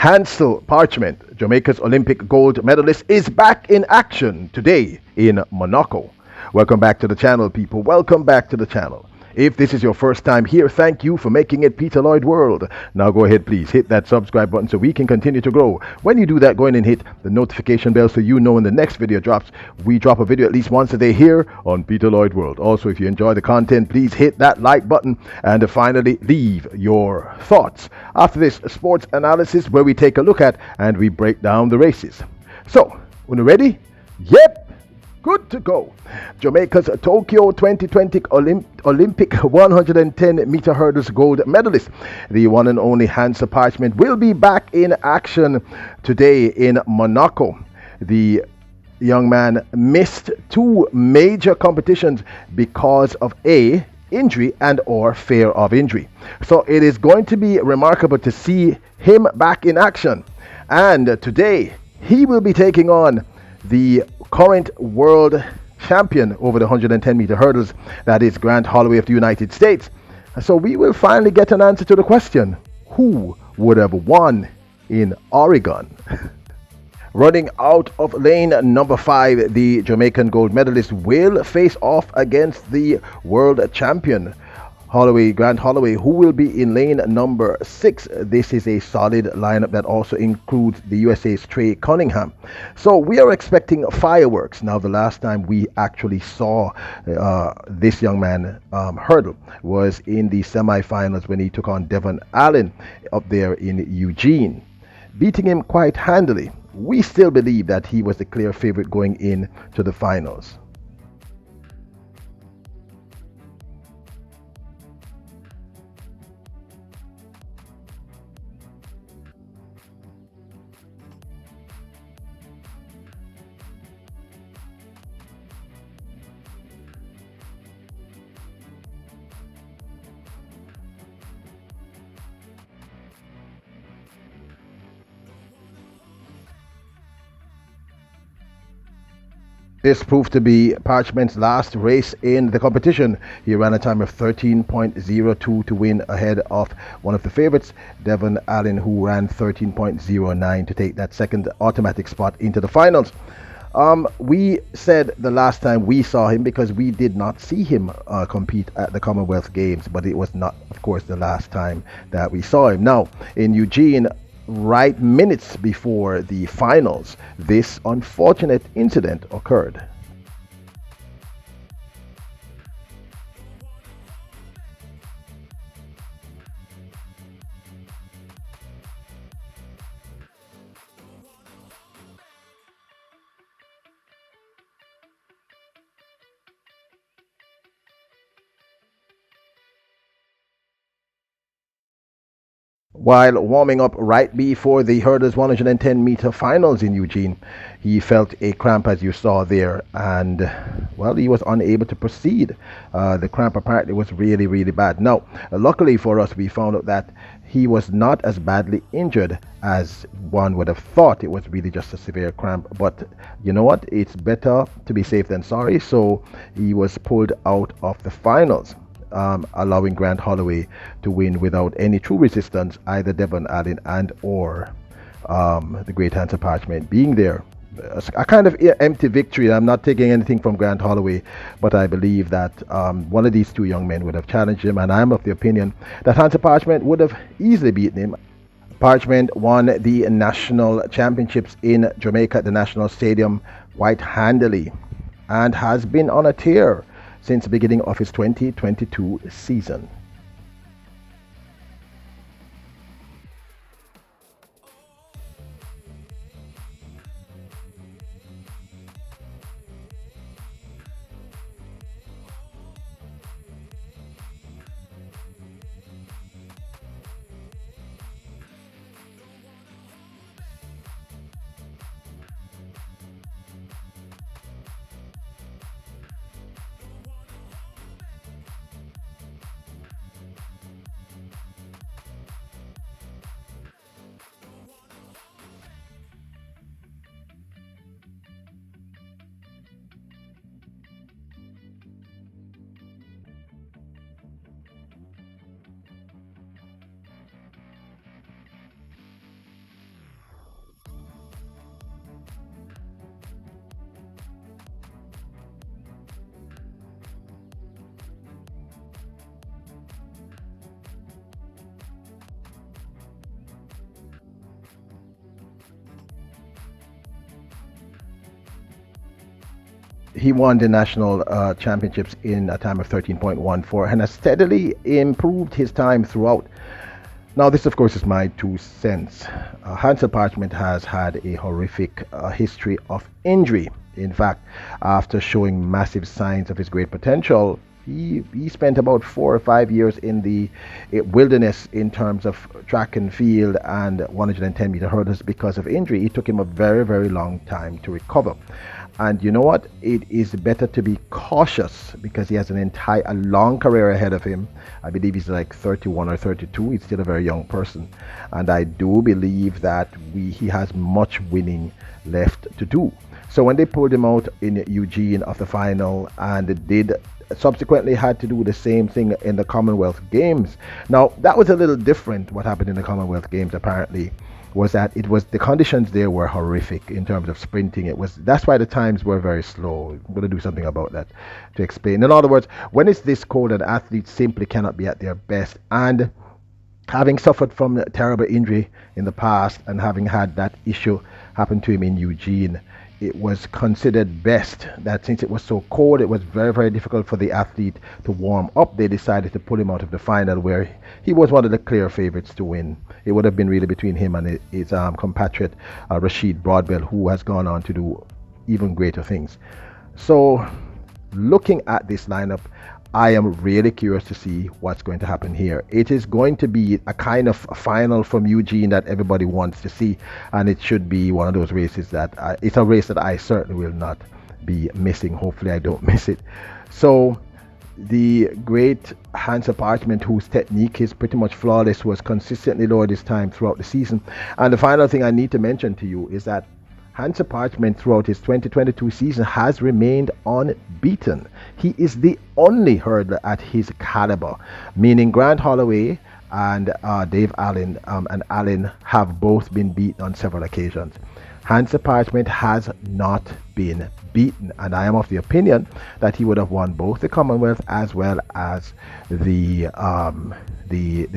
Hansle Parchment, Jamaica's Olympic gold medalist, is back in action today in Monaco. Welcome back to the channel, people. Welcome back to the channel. If this is your first time here, thank you for making it Peter Lloyd World. Now go ahead, please hit that subscribe button so we can continue to grow. When you do that, go in and hit the notification bell so you know when the next video drops. We drop a video at least once a day here on Peter Lloyd World. Also, if you enjoy the content, please hit that like button and finally leave your thoughts after this sports analysis where we take a look at and we break down the races. So, when you're ready? Yep! Good to go. Jamaica's Tokyo 2020 Olympic 110-meter hurdles gold medalist, the one and only Hansle Parchment, will be back in action today in Monaco. The young man missed two major competitions because of injury and or fear of injury. So it is going to be remarkable to see him back in action. And today he will be taking on the current world champion over the 110-meter hurdles, that is Grant Holloway of the United States. So we will finally get an answer to the question, who would have won in Oregon? Running out of lane number 5, the Jamaican gold medalist will face off against the world champion Grant Holloway, who will be in lane number 6. This is a solid lineup that also includes the USA's Trey Cunningham. So we are expecting fireworks. Now, the last time we actually saw this young man hurdle was in the semifinals when he took on Devon Allen up there in Eugene, beating him quite handily. We still believe that he was the clear favorite going in to the finals. This proved to be Parchment's last race in the competition. He ran a time of 13.02 to win ahead of one of the favorites, Devon Allen, who ran 13.09 to take that second automatic spot into the finals. We said the last time we saw him, because we did not see him compete at the Commonwealth Games, but it was not, of course, the last time that we saw him. Now, in Eugene, right minutes before the finals, this unfortunate incident occurred. While warming up right before the hurdles 110-meter finals in Eugene, he felt a cramp, as you saw there, and well, he was unable to proceed. The cramp apparently was really, really bad. Now, luckily for us, we found out that he was not as badly injured as one would have thought. It was really just a severe cramp, but you know what? It's better to be safe than sorry. So he was pulled out of the finals, allowing Grant Holloway to win without any true resistance, either Devon Allen and or the great Hansle Parchment being there. A kind of empty victory. I'm not taking anything from Grant Holloway, but I believe that one of these two young men would have challenged him, and I'm of the opinion that Hansle Parchment would have easily beaten him. Parchment won the national championships in Jamaica at the National Stadium quite handily and has been on a tear since the beginning of his 2022 season. He won the national championships in a time of 13.14 and has steadily improved his time throughout. Now, this, of course, is my 2 cents. Hansle Parchment has had a horrific history of injury. In fact, after showing massive signs of his great potential, he spent about 4 or 5 years in the wilderness in terms of track and field and 110-meter hurdles because of injury. It took him a very, very long time to recover. And you know what? It is better to be cautious because he has a long career ahead of him. I believe he's like 31 or 32. He's still a very young person. And I do believe that he has much winning left to do. So when they pulled him out in Eugene of the final and did subsequently had to do the same thing in the Commonwealth Games. Now, that was a little different. What happened in the Commonwealth Games apparently was that the conditions there were horrific in terms of sprinting. That's why the times were very slow. I'm going to do something about that to explain. In other words, when it's this cold, an athlete simply cannot be at their best. And having suffered from a terrible injury in the past and having had that issue happen to him in Eugene, it was considered best that since it was so cold, it was very, very difficult for the athlete to warm up. They decided to pull him out of the final where he was one of the clear favorites to win. It would have been really between him and his compatriot, Rashid Broadbell, who has gone on to do even greater things. So looking at this lineup, I am really curious to see what's going to happen here. It is going to be a kind of final from Eugene that everybody wants to see, and it should be one of those races that it's a race that I certainly will not be missing. Hopefully I don't miss it. So the great Hansle Parchment, whose technique is pretty much flawless, was consistently lowered his time throughout the season. And the final thing I need to mention to you is that Hansle Parchment throughout his 2022 season has remained unbeaten. He is the only hurdler at his caliber, meaning Grant Holloway and Dave Allen and Allen have both been beaten on several occasions. Hansle Parchment has not been beaten, and I am of the opinion that he would have won both the Commonwealth as well as the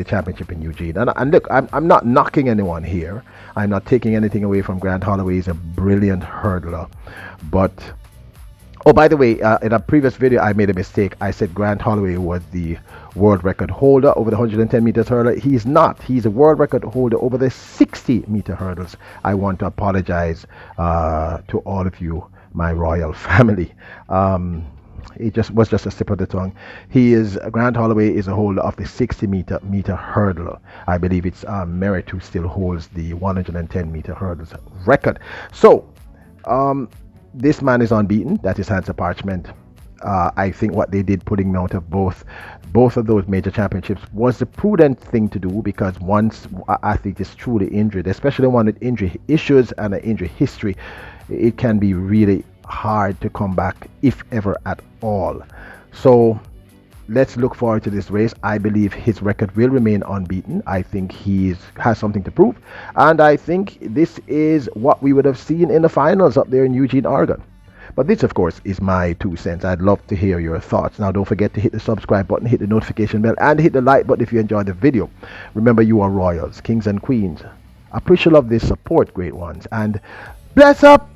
championship in Eugene. And look, I'm not knocking anyone here. I'm not taking anything away from Grant Holloway. He's a brilliant hurdler. But, oh, by the way, in a previous video, I made a mistake. I said Grant Holloway was the world record holder over the 110 meters hurdle. He's not. He's a world record holder over the 60-meter hurdles. I want to apologize to all of you, my royal family. It was just a slip of the tongue. Grant Holloway is a holder of the 60-meter hurdle. I believe it's Merritt who still holds the 110-meter hurdles record. So this man is unbeaten. That is Hansle Parchment. I think what they did, putting him out of both of those major championships, was the prudent thing to do, because once an athlete is truly injured, especially one with injury issues and an injury history, it can be really hard to come back, if ever at all. So let's look forward to this race. I believe his record will remain unbeaten. I think he has something to prove, and I think this is what we would have seen in the finals up there in Eugene, Oregon. But this, of course, is my 2 cents. I'd love to hear your thoughts. Now, don't forget to hit the subscribe button, hit the notification bell, and hit the like button if you enjoyed the video. Remember, you are royals, kings and queens. Appreciate of this support, great ones, and bless up.